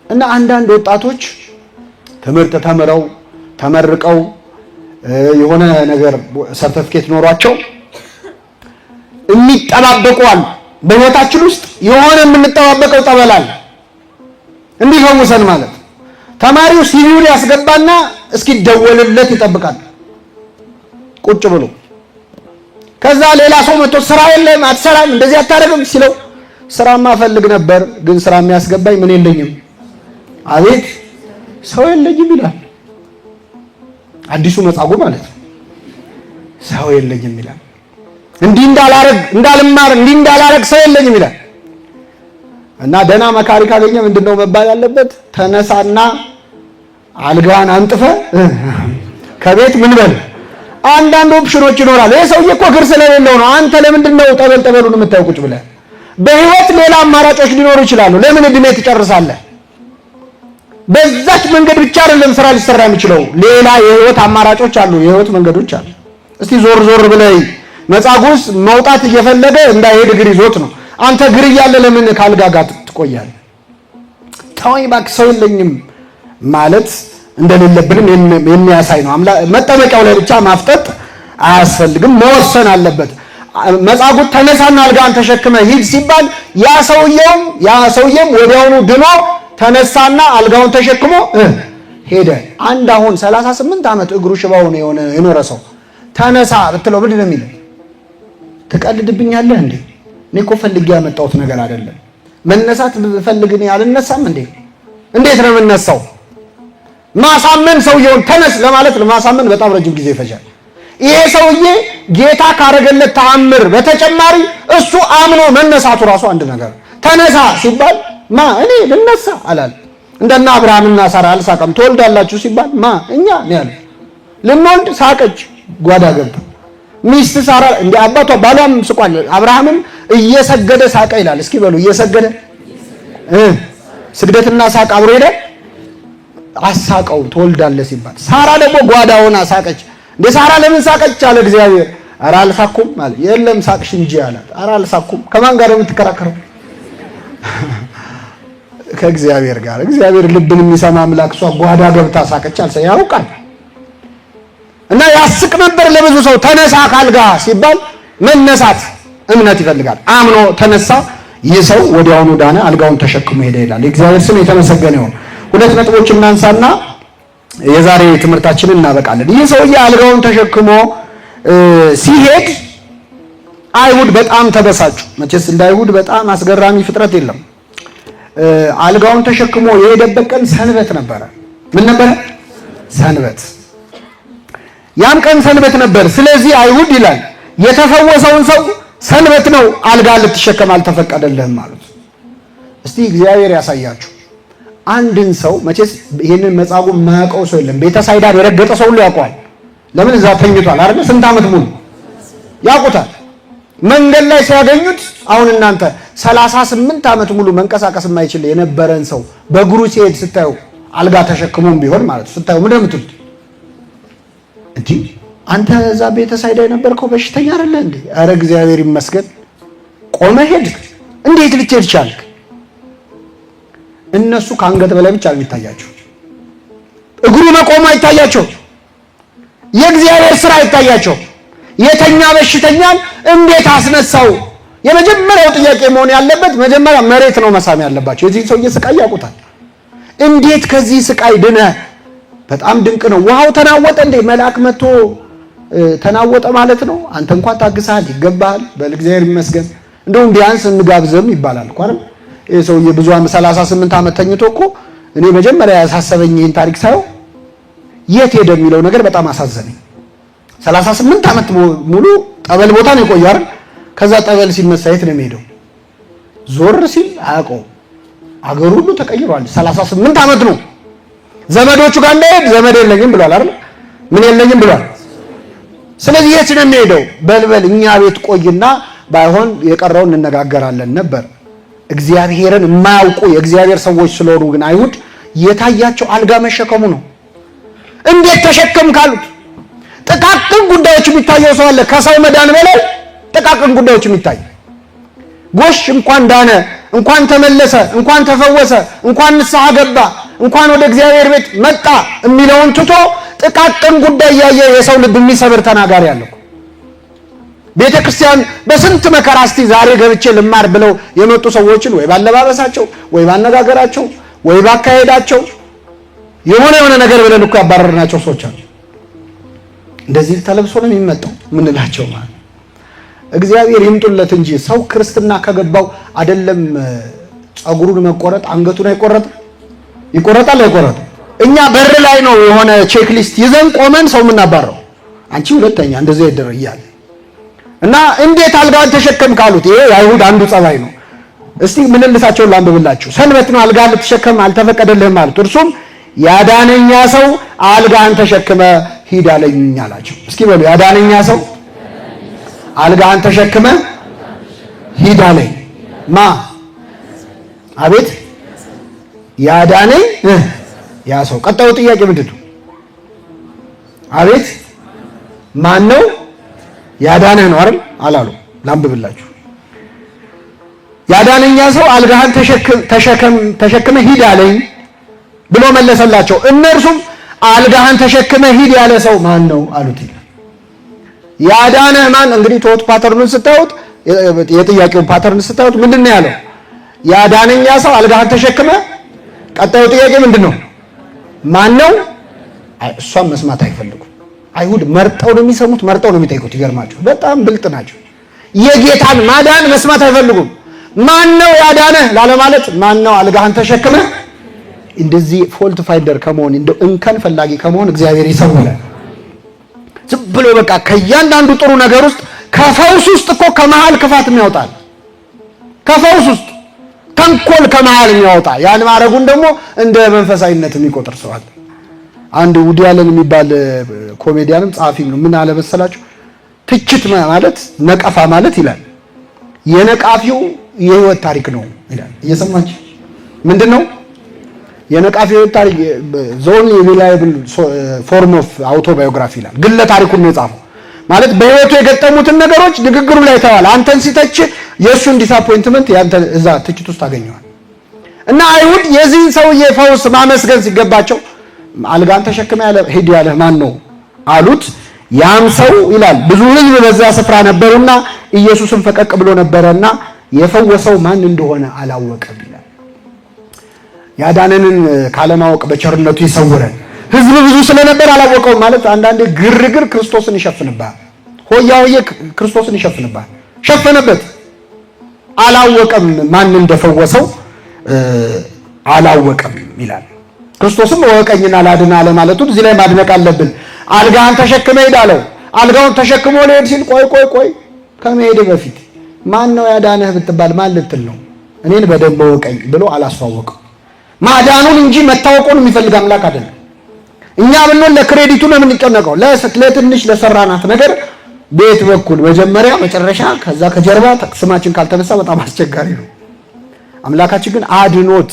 እና አንዳንድ ወጣቶች ትምህርት ተምረው ተመርቀው የሆነ ነገር ሰርቲፊኬት ኖሯቸው የሚጠባበቁዋል። በህይወታችን ውስጥ የሆነ የምንጠባበቀው ጠበላል እንዲፈውሰን ማለት ተማሪው ሲቪል ያስገባና እስኪደወልለት ይጠብቃል ቁጭ ብሎ። ከዛ ሌላ ሰው መጥቶ ስራ የለም አትሰራም እንደዚህ አታረግም ሲለው ስራማ ፈልግ ነበር ግን ስራ የሚያስገባኝ ምን የለኝም፣ አቤት ሰው የለኝም ይላል። አዲሱ መጻጉዕ ማለት ነው። ሰው የለኝም ይላል። እንዲህ እንዳላረግ እንዳልማር እንዲህ እንዳላረግ ሰው የለኝም ይላል። እና ደህና መካሪ ካገኘ ምንድነው መባል ያለበት? ተነሳና አልጋን አንጥፈ ከቤት ምን በል። አንዳንድ ኦፕሽኖች ይኖራል። ይሄ ሰውዬ እኮ እግር ስለሌለው ነው። አንተ ለምንድነው ጠበሉን የምታየው ቁጭ ብለህ? በህይወት ሌላ አማራጮች ሊኖሩ ይችላሉ። ለምን እድሜ ትጨርሳለህ? በዛች መንገድ ብቻ አይደለም ስራ ሊሰራ የሚችለው። ሌላ የህይወት አማራጮች አሉ፣ የህይወት መንገዶች አሉ። እስቲ ዞር ዞር ብለህ መጻጉዕ መውጣት እየፈለገ እንዳይሄድ እግር ይዞት ነው። አንተ እግር እያለ ለምን ካልጋ ጋር ትቆያለህ? ተወኝ እባክህ ሰው የለኝም ማለት እንደሌለብንም የሚያሳይ ነው። መጠመቂያው ላይ ብቻ ማፍጠጥ አያስፈልግም፣ መወሰን አለበት። መጻጉዕ ተነሳና አልጋን ተሸክመ ሂድ ሲባል ያ ሰውየም ወዲያውኑ ድኖ ተነሳና አልጋውን ተሸክሞ ሄደ። አንድ አሁን 38 ዓመት እግሩ ሽባው ነው የኖረ ሰው ተነሳ ብትለው ምንድን ነው የሚለው? ትቀልድብኛለህ እንዴ? እኔ እኮ ፈልጌ ያመጣሁት ነገር አይደለም። መነሳት ፈልግ እኔ አልነሳም እንዴ? እንዴት ነው የምነሳው? ማሳመን ሰውየውን ተነስ ለማለት ለማሳመን በጣም ረጅም ጊዜ ይፈጃል። ይሄ ሰውዬ ጌታ ካረገለት ተአምር በተጨማሪ እሱ አምኖ መነሳቱ ራሱ አንድ ነገር። ተነሳ ሲባል እኔ ልነሳ አላል። እንደና አብርሃምና ሳራ አልሳቀም። ትወልዳላችሁ ሲባል እኛ ነው ያለ። ልንወልድ ሳቀች፣ ጓዳ ገባ። ሚስት ሳራ እንደ አባቷ ባሏም ስቋል። አብርሃምም እየሰገደ ሳቀ ይላል። እስኪ በሉ እየሰገደ ስግደትና ሳቅ አብሮ ሄደ። አሳቀው ትወልዳለህ ሲባል። ሳራ ደግሞ ጓዳ ሆና ሳቀች። እንደ ሳራ ለምን ሳቀች አለ እግዚአብሔር። ኧረ አልሳኩም ማለት የለም ሳቅሽ እንጂ አላት። ኧረ አልሳኩም። ከማን ጋር የምትከራከረው? ከእግዚአብሔር ጋር። እግዚአብሔር ልብን የሚሰማ አምላክ። እሷ ጓዳ ገብታ ሳቀች አልሰ ያውቃል። እና ያስቅ ነበር ለብዙ ሰው። ተነሳ ካልጋ ሲባል መነሳት እምነት ይፈልጋል። አምኖ ተነሳ። ይህ ሰው ወዲያውኑ ዳነ፣ አልጋውን ተሸክሞ ሄደ ይላል። የእግዚአብሔር ስም የተመሰገነ ይሁን። ሁለት ነጥቦች እናንሳና የዛሬ ትምህርታችንን እናበቃለን። ይህ ሰውዬ አልጋውን ተሸክሞ ሲሄድ አይሁድ በጣም ተበሳጩ። መቼስ እንደ አይሁድ በጣም አስገራሚ ፍጥረት የለም። አልጋውን ተሸክሞ የሄደበት ቀን ሰንበት ነበረ። ምን ነበረ? ሰንበት። ያም ቀን ሰንበት ነበር። ስለዚህ አይሁድ ይላል የተፈወሰውን ሰው ሰንበት ነው አልጋ ልትሸከም አልተፈቀደልህም ማለት። እስቲ እግዚአብሔር ያሳያችሁ። አንድን ሰው መቼስ ይሄንን መጻጉዕ የማያውቀው ሰው የለም። ቤተሳይዳን የረገጠ ሰው ሁሉ ያውቀዋል። ለምን እዛ ተኝቷል አይደል? ስንት ዓመት ሙሉ ያውቁታል። መንገድ ላይ ሲያገኙት አሁን እናንተ 38 ዓመት ሙሉ መንቀሳቀስ የማይችል የነበረን ሰው በእግሩ ሲሄድ ስታዩ አልጋ ተሸክሞም ቢሆን ማለት ስታዩ ምንድን ነው የምትሉት? እንዴ አንተ እዛ ቤተሳይዳ የነበርከው በሽተኛ አይደለ እንዴ? ኧረ እግዚአብሔር ይመስገን ቆመ ሄድክ። እንዴት ልትሄድ ቻልክ? እነሱ ከአንገት በላይ ብቻ ነው የሚታያቸው። እግሩ መቆሙ አይታያቸው። የእግዚአብሔር ስራ አይታያቸው። የተኛ በሽተኛን እንዴት አስነሳው? የመጀመሪያው ጥያቄ መሆን ያለበት መጀመሪያ መሬት ነው መሳም ያለባቸው። የዚህ ሰውዬ ስቃይ ያውቁታል። እንዴት ከዚህ ስቃይ ድነ? በጣም ድንቅ ነው። ውሃው ተናወጠ እንዴ? መልአክ መጥቶ ተናወጠ ማለት ነው። አንተ እንኳን ታግሰሃል፣ ይገባሃል፣ በእግዚአብሔር ይመስገን። እንደውም ቢያንስ እንጋብዘም ይባላል እኮ አይደል? ይሄ ሰውዬ ብዙ 38 ዓመት ተኝቶ እኮ እኔ መጀመሪያ ያሳሰበኝ ይሄን ታሪክ ሳየው የት ሄደ የሚለው ነገር በጣም አሳዘነኝ። 38 ዓመት ሙሉ ጠበል ቦታ ነው የቆየው አይደል? ከዛ ጠበል ሲነሳ የት ነው የሚሄደው? ዞር ሲል አያውቀው። አገሩ ሁሉ ተቀይሯል። 38 ዓመት ነው። ዘመዶቹ ጋር እንደሄድ ዘመድ የለኝም ብሏል አይደል? ምን የለኝም ብሏል። ስለዚህ የት ነው የሚሄደው? በልበል እኛ ቤት ቆይና ባይሆን የቀረውን እንነጋገራለን ነበር። እግዚአብሔርን የማያውቁ የእግዚአብሔር ሰዎች ስለሆኑ ግን አይሁድ የታያቸው አልጋ መሸከሙ ነው። እንዴት ተሸከም ካሉት ጥቃቅን ጉዳዮች የሚታየው ሰው አለ። ከሰው መዳን በላይ ጥቃቅን ጉዳዮች የሚታይ ጎሽ እንኳን ዳነ እንኳን ተመለሰ፣ እንኳን ተፈወሰ፣ እንኳን ንስሐ ገባ፣ እንኳን ወደ እግዚአብሔር ቤት መጣ የሚለውን ትቶ ጥቃቅን ጉዳይ ያየ የሰው ልብ የሚሰብር ተናጋሪ አለው። ቤተ ክርስቲያን በስንት መከራ እስቲ ዛሬ ገብቼ ልማር ብለው የመጡ ሰዎችን ወይ ባለባበሳቸው ወይ ባነጋገራቸው ወይ ባካሄዳቸው የሆነ ነገር ብለን እኮ ያባረርናቸው ሰዎች አሉ። እንደዚህ ተለብሶ ነው የሚመጣው ምንላቸው ማለት እግዚአብሔር ይምጡለት እንጂ ሰው ክርስትና ከገባው አይደለም ጸጉሩን መቆረጥ አንገቱን አይቆረጥ ይቆረጣል አይቆረጥ። እኛ በር ላይ ነው የሆነ ቼክ ሊስት ይዘን ቆመን ሰው ምናባረው አንቺ ሁለተኛ እንደዚህ ይደረጋል እና እንዴት አልጋን ተሸከም ካሉት ይሄ አይሁድ አንዱ ጸባይ ነው። እስቲ ምንልሳቸውን ላንብብላችሁ። ሰንበት ነው አልጋን ልትሸከም አልተፈቀደልህም ማለት እርሱም ያዳነኛ ሰው አልጋን ተሸክመ ሂድ አለኝ አላቸው። እስኪ በሉ ያዳነኛ ሰው አልጋን ተሸክመ ሂድ አለኝ ማ አቤት ያዳነኝ ያ ሰው። ቀጣዩ ጥያቄ ምንድን ነው? አቤት ማን ነው ያዳነህ ነው አይደል አላሉ። ላንብብላችሁ። ያዳነኛ ሰው አልጋህን ተሸክመ ሂድ አለኝ ብሎ መለሰላቸው። እነርሱም አልጋህን ተሸክመ ሂድ ያለ ሰው ማን ነው አሉት። ያዳነህ ማን? እንግዲህ ቶት ፓተርኑን ስታዩት የጥያቄውን ፓተርን ስታዩት ምንድነው ያለው? ያዳነኛ ሰው አልጋህን ተሸክመ። ቀጣዩ ጥያቄ ምንድነው? ማን ነው? እሷን መስማት አይፈልጉም። አይሁድ መርጠው ነው የሚሰሙት፣ መርጠው ነው የሚጠይቁት። ይገርማችሁ፣ በጣም ብልጥ ናቸው። የጌታን ማዳን መስማት አይፈልጉም። ማን ነው ያዳነህ ላለ ማለት ማን ነው አልጋህን ተሸክመ። እንደዚህ ፎልት ፋይንደር ከመሆን እንደው እንከን ፈላጊ ከመሆን እግዚአብሔር ይሰውራል። ዝም ብሎ በቃ ከእያንዳንዱ ጥሩ ነገር ውስጥ ከፈውስ ውስጥ እኮ ከመሃል ክፋት የሚያወጣል። ከፈውስ ውስጥ ተንኮል ከመሃል የሚያወጣ ያን ማረጉን ደግሞ እንደ መንፈሳዊነት የሚቆጥር ሰው አለ። አንድ ውዲ አለን የሚባል ኮሜዲያንም ጸሐፊም ነው። ምን አለ መሰላችሁ? ትችት ማለት ነቀፋ ማለት ይላል የነቃፊው የህይወት ታሪክ ነው ይላል። እየሰማችሁ ምንድነው የነቃፊው ታሪክ? ዞን ሪላየብል ፎርም ኦፍ አውቶባዮግራፊ ይላል። ግለ ታሪኩን ነው የጻፈው። ማለት በህይወቱ የገጠሙትን ነገሮች ንግግሩ ላይ ተዋል። አንተን ሲተች የእሱን ዲስአፖይንትመንት ያንተ እዛ ትችት ውስጥ ታገኘዋል። እና አይሁድ የዚህን ሰውዬ ፈውስ ማመስገን ሲገባቸው አልጋን ተሸክመ ያለ ሂድ ያለ ማን ነው አሉት። ያም ሰው ይላል ብዙ ህዝብ በዛ ስፍራ ነበሩና ኢየሱስን ፈቀቅ ብሎ ነበረና የፈወሰው ማን እንደሆነ አላወቀም ይላል። ያዳነንን ካለማወቅ በቸርነቱ ይሰውረን። ህዝብ ብዙ ስለነበር አላወቀውም ማለት አንዳንዴ ግርግር ክርስቶስን ይሸፍንባል። ሆያ ሆየ ክርስቶስን ይሸፍንባል። ሸፈነበት። አላወቀም ማን እንደፈወሰው አላወቀም ይላል። ክርስቶስም ወቀኝና ላድና አለ ማለቱ እዚህ ላይ ማድነቅ አለብን። አልጋህን ተሸክመ ሄድ አለው። አልጋውን ተሸክሞ ሊሄድ ሲል ቆይ ከመሄድ በፊት ማን ነው ያዳነህ ብትባል ማን ልትል ነው? እኔን በደንብ ወቀኝ ብሎ አላስተዋወቀው። ማዳኑን እንጂ መታወቁን የሚፈልግ አምላክ አይደለም። እኛ ብንሆን ለክሬዲቱ ነው የምንጨነቀው። ለትንሽ ለሰራናት ነገር ቤት በኩል መጀመሪያ መጨረሻ ከዛ ከጀርባ ስማችን ካልተነሳ በጣም አስቸጋሪ ነው። አምላካችን ግን አድኖት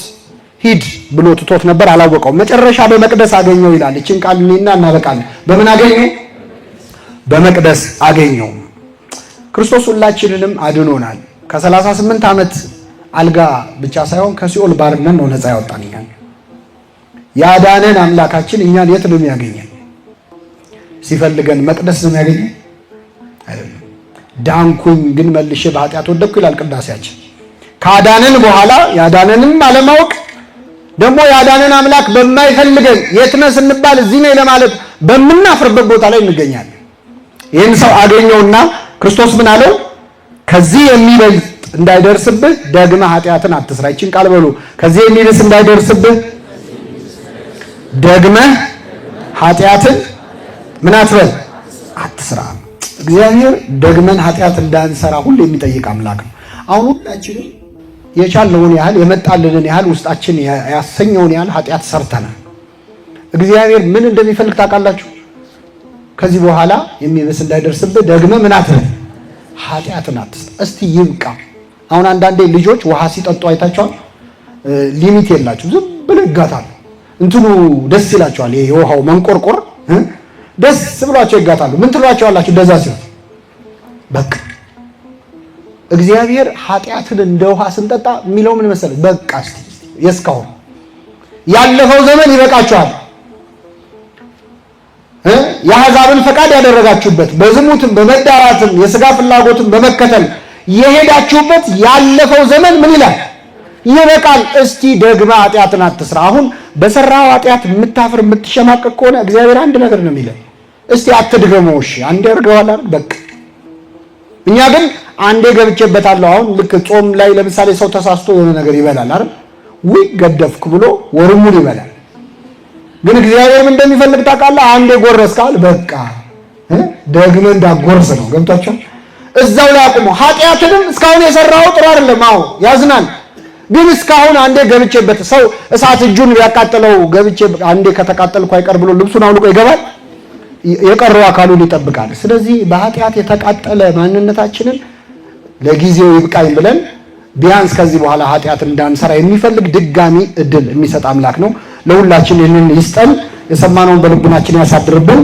ሂድ ብሎ ትቶት ነበር፣ አላወቀው። መጨረሻ በመቅደስ አገኘው ይላል። እቺን ቃል እኔና እናበቃለን። በምን አገኘው? በመቅደስ አገኘው። ክርስቶስ ሁላችንንም አድኖናል። ከ38 ዓመት አልጋ ብቻ ሳይሆን ከሲኦል ባርነት ነው ነፃ ያወጣን። ያዳነን አምላካችን እኛን የት ነው የሚያገኘን? ሲፈልገን መቅደስ ነው የሚያገኘን አይደለም። ዳንኩኝ ግን መልሼ በኃጢአት ወደቅኩ ይላል ቅዳሴያችን። ካዳነን በኋላ ያዳነንም አለማወቅ ደግሞ ያዳነን አምላክ በማይፈልገን የት ነህ ስንባል እዚህ ነኝ ለማለት በምናፍርበት ቦታ ላይ እንገኛለን። ይህን ሰው አገኘውና ክርስቶስ ምን አለው? ከዚህ የሚበልጥ እንዳይደርስብህ ደግመህ ኃጢአትን አትስራ። ይህችን ቃል በሉ። ከዚህ የሚልስ እንዳይደርስብህ ደግመህ ኃጢአትን ምን አትበል አትስራ። እግዚአብሔር ደግመን ኃጢአት እንዳንሰራ ሁሉ የሚጠይቅ አምላክ ነው። አሁን ሁላችንም የቻልነውን ያህል የመጣልንን ያህል ውስጣችን ያሰኘውን ያህል ኃጢአት ሰርተናል። እግዚአብሔር ምን እንደሚፈልግ ታውቃላችሁ? ከዚህ በኋላ የሚብስ እንዳይደርስብህ ደግመህ ምን አትበል ኃጢአትን አትስራ። እስቲ ይብቃ። አሁን አንዳንዴ ልጆች ውሃ ሲጠጡ አይታቸዋል። ሊሚት የላቸው ዝም ብለው ይጋታሉ። እንትኑ ደስ ይላቸዋል። ይሄ የውሃው መንቆርቆር ደስ ብሏቸው ይጋታሉ። ምን ትሏቸዋላችሁ? እንደዛ ሲሆን በቃ እግዚአብሔር ኃጢአትን እንደ ውሃ ስንጠጣ የሚለው ምን መሰለህ? በቃ እስቲ የስካው ያለፈው ዘመን ይበቃችኋል። የአሕዛብን ፈቃድ ያደረጋችሁበት በዝሙትም በመዳራትም የሥጋ ፍላጎትም በመከተል የሄዳችሁበት ያለፈው ዘመን ምን ይላል? ይበቃል። እስቲ ደግማ ኃጢአትን አትስራ። አሁን በሰራው ኃጢአት የምታፍር የምትሸማቀቅ ከሆነ እግዚአብሔር አንድ ነገር ነው የሚለው፣ እስቲ አትድገመው። እሺ አንዴ አድርገዋል አይደል? በቃ እኛ ግን አንዴ ገብቼበታለሁ። አሁን ልክ ጾም ላይ ለምሳሌ ሰው ተሳስቶ የሆነ ነገር ይበላል አይደል? ውይ ገደፍክ ብሎ ወርሙን ይበላል። ግን እግዚአብሔር ምን እንደሚፈልግ ታውቃለህ? አንዴ ጎረስካል፣ በቃ ደግመህ እንዳጎርስ ነው። ገብቷቸው እዛው ላይ አቁሞ ኃጢአትንም እስካሁን የሰራው ጥሩ አይደለም። አዎ ያዝናል። ግን እስካሁን አንዴ ገብቼበት ሰው እሳት እጁን ቢያቃጥለው ገብቼ አንዴ ከተቃጠልኩ አይቀር ብሎ ልብሱን አውልቆ ይገባል? የቀረው አካሉን ይጠብቃል። ስለዚህ በኃጢአት የተቃጠለ ማንነታችንን ለጊዜው ይብቃኝ ብለን ቢያንስ ከዚህ በኋላ ኃጢአትን እንዳንሰራ የሚፈልግ ድጋሚ እድል የሚሰጥ አምላክ ነው። ለሁላችን ይህንን ይስጠን። የሰማነውን በልቡናችን ያሳድርብን።